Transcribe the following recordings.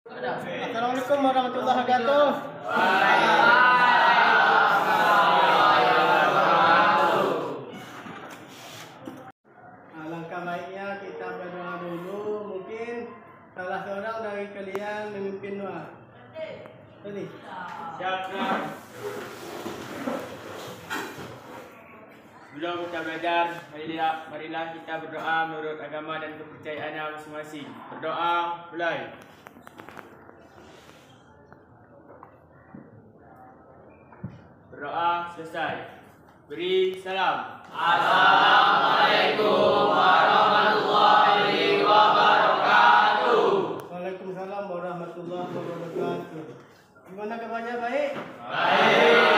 Assalamualaikum warahmatullahi wabarakatuh. Alangkah baiknya kita berdoa dulu. Mungkin salah seorang dari kalian memimpin doa. Tadi. Siap. Sebelum kita belajar, marilah kita berdoa menurut agama dan kepercayaan masing-masing. Berdoa, mulai. Berdoa selesai. Beri salam. Assalamualaikum warahmatullahi wabarakatuh. Waalaikumsalam warahmatullahi wabarakatuh. Gimana kabarnya, baik? Baik.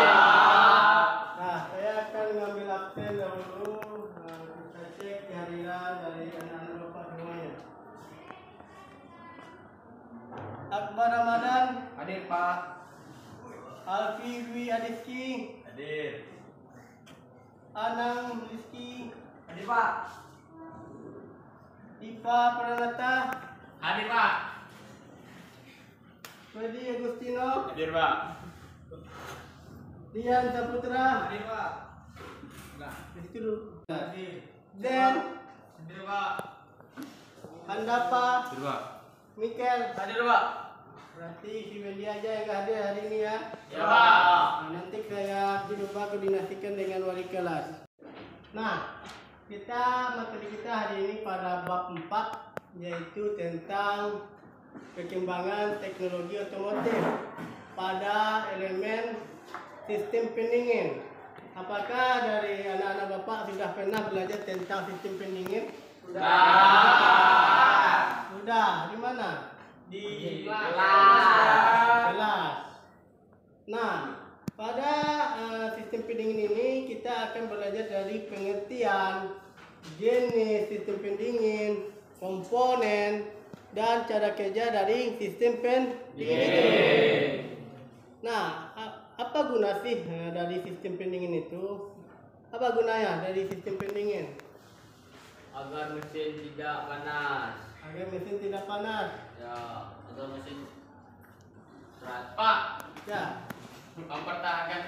Nah, saya akan mengambil absen dahulu. Kita cek kehadiran dari anak-anak bapak semuanya. Akbar Ramadan. Hadir, Pak. Alfi Dwi Adiski. Hadir. Anang Rizki. Hadir, Pak. Ipa Pranata. Hadir, Pak. Freddy Agustino. Hadir, Pak. Dian Saputra. Hadir, Pak. Rizki dulu. Hadir. Den. Hadir, Pak. Handapa. Hadir, Pak. Mikel. Hadir, Pak. Berarti si Wendy aja yang hadir hari ini ya. Ya, Pak. Nah, nanti saya coba koordinasikan dengan wali kelas. Nah, materi kita hari ini pada bab 4, yaitu tentang perkembangan teknologi otomotif pada elemen sistem pendingin. Apakah dari anak-anak bapak sudah pernah belajar tentang sistem pendingin? Sudah. Di mana? Di kelas. Nah, pada sistem pendingin ini kita akan belajar dari pengertian jenis sistem pendingin, komponen, dan cara kerja dari sistem pendingin. Nah, apa guna sih dari sistem pendingin itu? Apa gunanya dari sistem pendingin? Agar mesin tidak panas. Agar mesin tidak panas. Ya, agar mesin berat. Pak, Ya. mempertahankan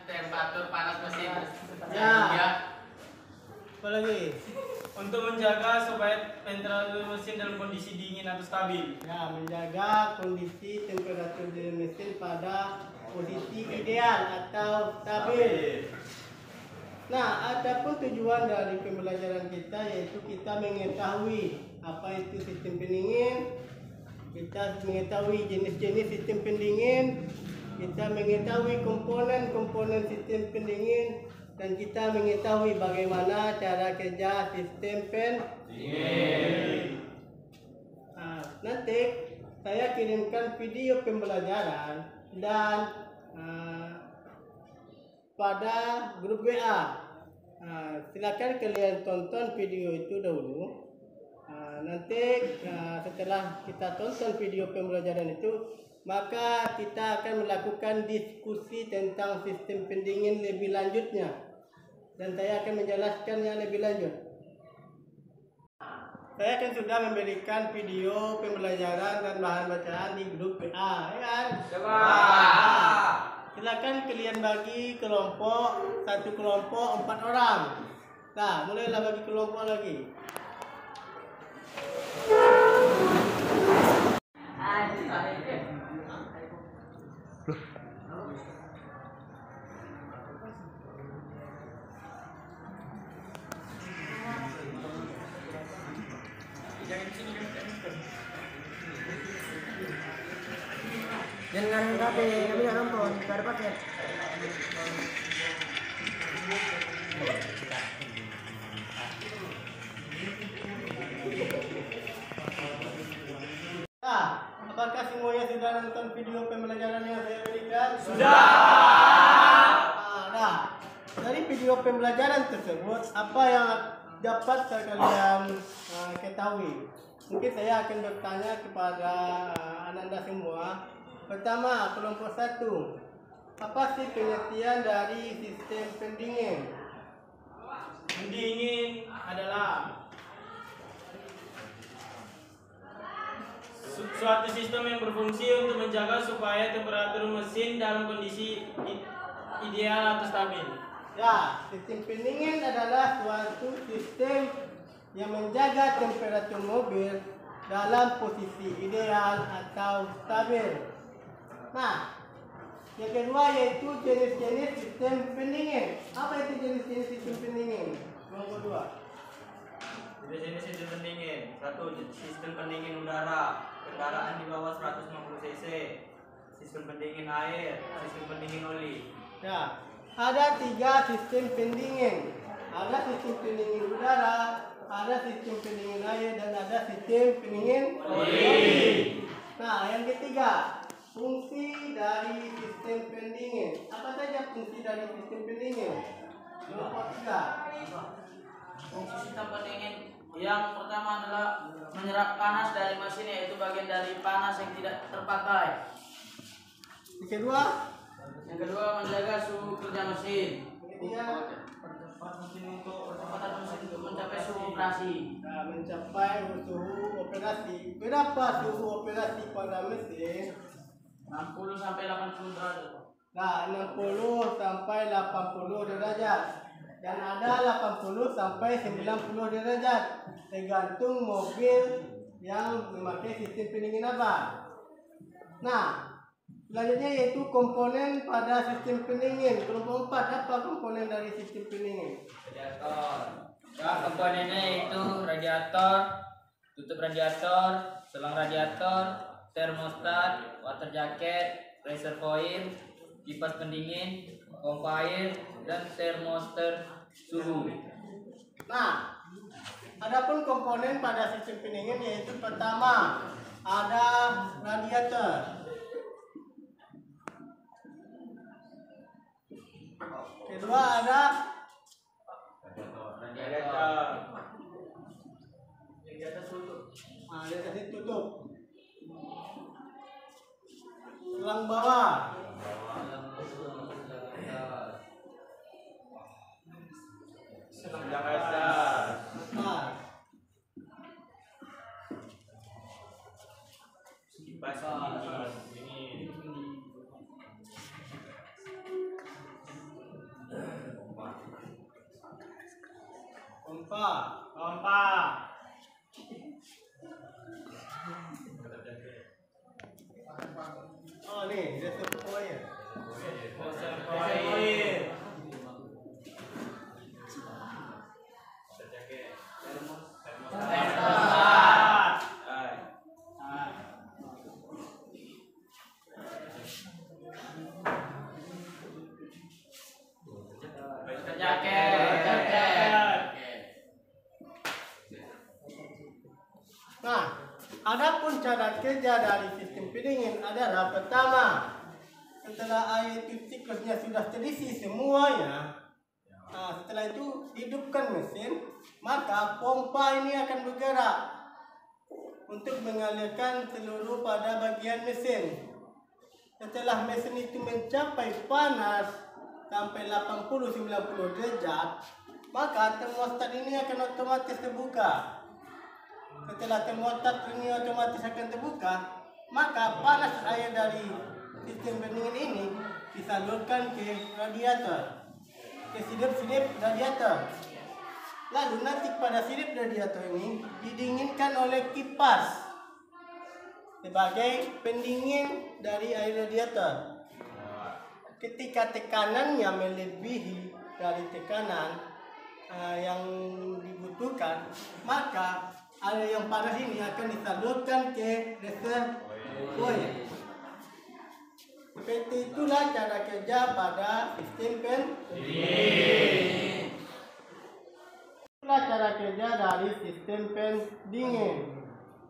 temperatur panas mesin. Ya. Apa lagi? Untuk menjaga supaya temperatur mesin dalam kondisi dingin atau stabil. Ya, menjaga kondisi temperatur di mesin pada posisi ideal atau stabil. Nah, adapun tujuan dari pembelajaran kita yaitu kita mengetahui apa itu sistem pendingin, kita mengetahui jenis-jenis sistem pendingin, kita mengetahui komponen-komponen sistem pendingin, dan kita mengetahui bagaimana cara kerja sistem pendingin. Nah, nanti saya kirimkan video pembelajaran dan pada grup WA. Silakan kalian tonton video itu dahulu. Nanti setelah kita tonton video pembelajaran itu, maka kita akan melakukan diskusi tentang sistem pendingin lebih lanjutnya, dan saya akan menjelaskannya lebih lanjut. Saya kan sudah memberikan video pembelajaran dan bahan bacaan di grup WA, ya kan? Silakan kalian bagi kelompok, satu kelompok 4 orang. Nah, mulailah bagi kelompok lagi. Jangan HP, kami nggak nonton, nggak ada paket. Nah, apakah semuanya sudah nonton video pembelajaran yang saya berikan? Sudah. Nah, dari video pembelajaran tersebut, apa yang dapat kalian ketahui? Mungkin saya akan bertanya kepada anda semua. Pertama, kelompok 1. Apa sih pengertian dari sistem pendingin? Pendingin adalah suatu sistem yang berfungsi untuk menjaga supaya temperatur mesin dalam kondisi ideal atau stabil. Ya, sistem pendingin adalah suatu sistem yang menjaga temperatur mobil dalam posisi ideal atau stabil. Nah, yang kedua yaitu jenis-jenis sistem pendingin. Apa itu jenis-jenis sistem pendingin? Yang kedua. Jenis sistem pendingin. 1. Sistem pendingin udara, kendaraan di bawah 150 cc. Sistem pendingin air, sistem pendingin oli. Ya, ada 3 sistem pendingin. Ada sistem pendingin udara, ada sistem pendingin air, dan ada sistem pendingin oli. Nah, yang ketiga, fungsi dari sistem pendingin. Apa saja fungsi dari sistem pendingin? Nomor 3. Fungsi sistem pendingin yang pertama adalah menyerap panas dari mesin, yaitu bagian dari panas yang tidak terpakai. Yang kedua, menjaga suhu kerja mesin. ketiga, Percepatan mesin untuk mencapai suhu operasi. nah, mencapai suhu operasi. Berapa suhu operasi pada mesin? 60 sampai 80 derajat. Nah, 60 sampai 80 derajat. Dan ada 80 sampai 90 derajat. Tergantung mobil yang memakai sistem pendingin apa. Nah, selanjutnya yaitu komponen pada sistem pendingin. Kelompok 4, apa komponen dari sistem pendingin? Radiator. Ya, komponennya yaitu radiator, tutup radiator, selang radiator, termostat, water jacket, reservoir, kipas pendingin, pompa air, dan termometer suhu. Nah, adapun komponen pada sistem pendingin yaitu pertama ada radiator. Kedua ada radiator tutup. Selang bawah. Selang atas. Nah, Kipas pendingin. pompa. Oh, nih, reservoir. Nah, adapun cara kerja dari sistem pendingin adalah pertama, setelah air itu siklusnya sudah terisi semuanya, setelah itu hidupkan mesin, maka pompa ini akan bergerak untuk mengalirkan seluruh pada bagian mesin. Setelah mesin itu mencapai panas sampai 80-90 derajat, maka termostat ini akan otomatis terbuka. Setelah termostat ini otomatis akan terbuka, maka panas air dari sistem pendingin ini disalurkan ke radiator, ke sirip-sirip radiator. Lalu nanti pada sirip radiator ini didinginkan oleh kipas sebagai pendingin dari air radiator. Ketika tekanannya melebihi dari tekanan yang dibutuhkan, maka air yang panas ini akan disalurkan ke reservoir. Seperti itulah cara kerja pada sistem pendingin. Itulah cara kerja dari sistem pendingin.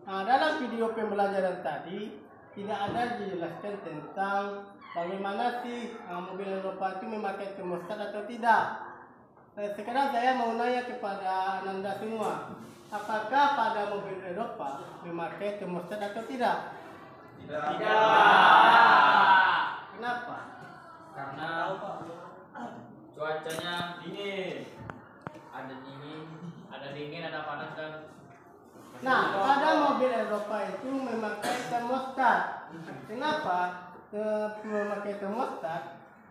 Nah, dalam video pembelajaran tadi tidak ada dijelaskan tentang bagaimana sih mobil Eropa itu memakai termostat atau tidak. Sekarang saya mau nanya kepada Anda semua, apakah pada mobil Eropa memakai termostat atau tidak? Tidak. Kenapa? Karena cuacanya dingin. Ada dingin, ada panas dan Nah, pada mobil Eropa itu memakai termostat. Kenapa memakai termostat?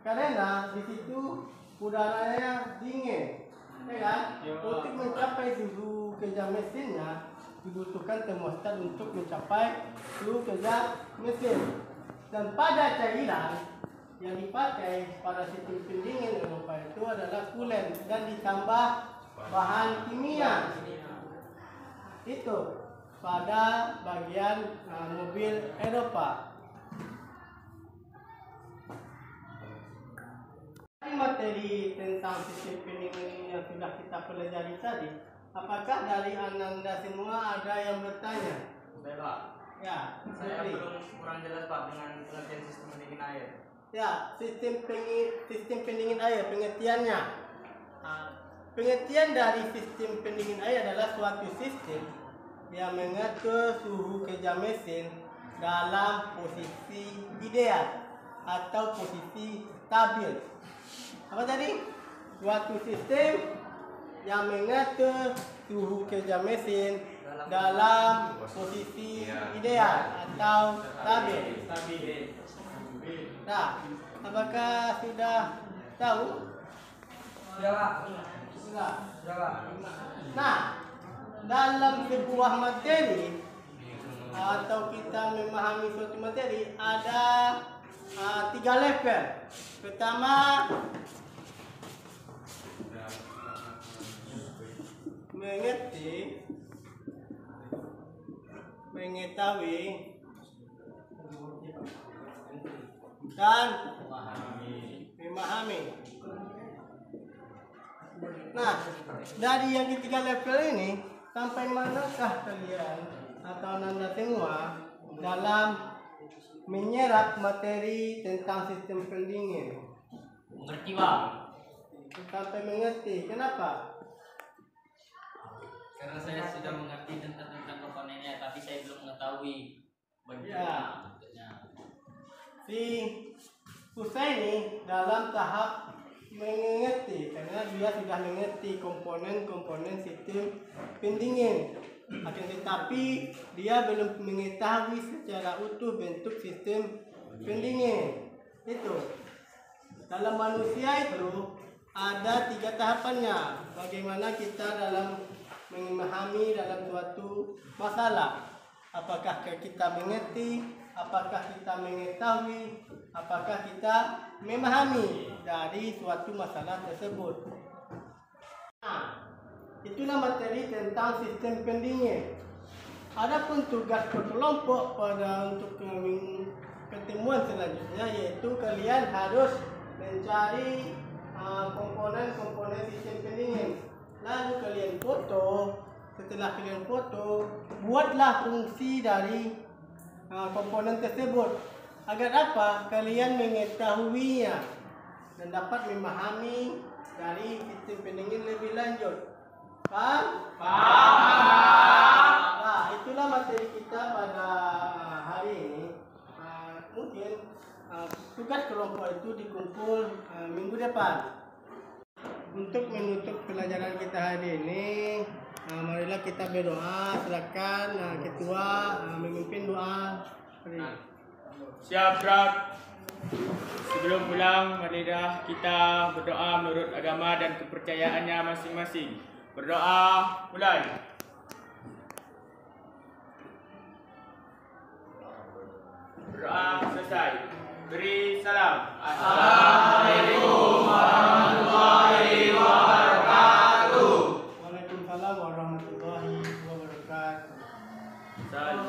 Karena di situ udaranya dingin, ya kan? Untuk mencapai suhu kerja mesinnya dibutuhkan termostat untuk mencapai suhu kerja mesin. Dan pada cairan yang dipakai pada sistem pendingin Eropa itu adalah kulen dan ditambah bahan kimia. Itu pada bagian mobil Eropa. Materi tentang sistem pendingin yang sudah kita pelajari tadi, apakah dari Anda semua ada yang bertanya? Saya Pak, Ya, saya Fitri. belum kurang jelas Pak dengan pengertian sistem pendingin air. Ya, sistem pendingin air, pengertiannya. Pengertian dari sistem pendingin air adalah suatu sistem yang mengatur suhu kerja mesin dalam posisi ideal atau posisi stabil. Apa tadi? Suatu sistem yang mengatur suhu kerja mesin dalam posisi ideal atau stabil. Nah, apakah sudah tahu? Sudah Pak. Sudah. Sudah Pak. Nah, dalam sebuah materi atau kita memahami suatu materi ada 3 level. Pertama, mengerti, mengetahui, dan memahami. Nah, dari yang ketiga level ini, sampai manakah kalian atau Anda semua dalam menyerap materi tentang sistem pendingin? Mengerti Pak? Sampai mengerti. Kenapa? Karena saya sudah mengerti tentang komponennya, tapi saya belum mengetahui Ya. bentuknya. Si Husaini dalam tahap mengerti, karena dia sudah mengerti komponen-komponen sistem pendingin. Akan tetapi dia belum mengetahui secara utuh bentuk sistem pendingin. Itu dalam manusia itu ada 3 tahapannya. Bagaimana kita dalam memahami dalam suatu masalah. Apakah kita mengerti, apakah kita mengetahui, apakah kita memahami dari suatu masalah tersebut. Nah, itulah materi tentang sistem pendingin. Adapun tugas kelompok pada untuk pertemuan selanjutnya, yaitu kalian harus mencari komponen-komponen sistem pendingin. Lalu kalian foto. Setelah kalian foto, buatlah fungsi dari komponen tersebut. Agar apa? Kalian mengetahuinya dan dapat memahami dari sistem pendingin lebih lanjut. Paham? Paham. Nah, itulah materi kita pada hari ini. Mungkin tugas kelompok itu dikumpul minggu depan. Untuk menutup pelajaran kita hari ini, marilah kita berdoa. Silakan ketua memimpin doa. Siap, Brak. Sebelum pulang, marilah kita berdoa menurut agama dan kepercayaannya masing-masing. Berdoa, mulai. Berdoa selesai. Beri salam. Assalamualaikum warahmatullahi wabarakatuh. Waalaikumsalam warahmatullahi wabarakatuh. Salam.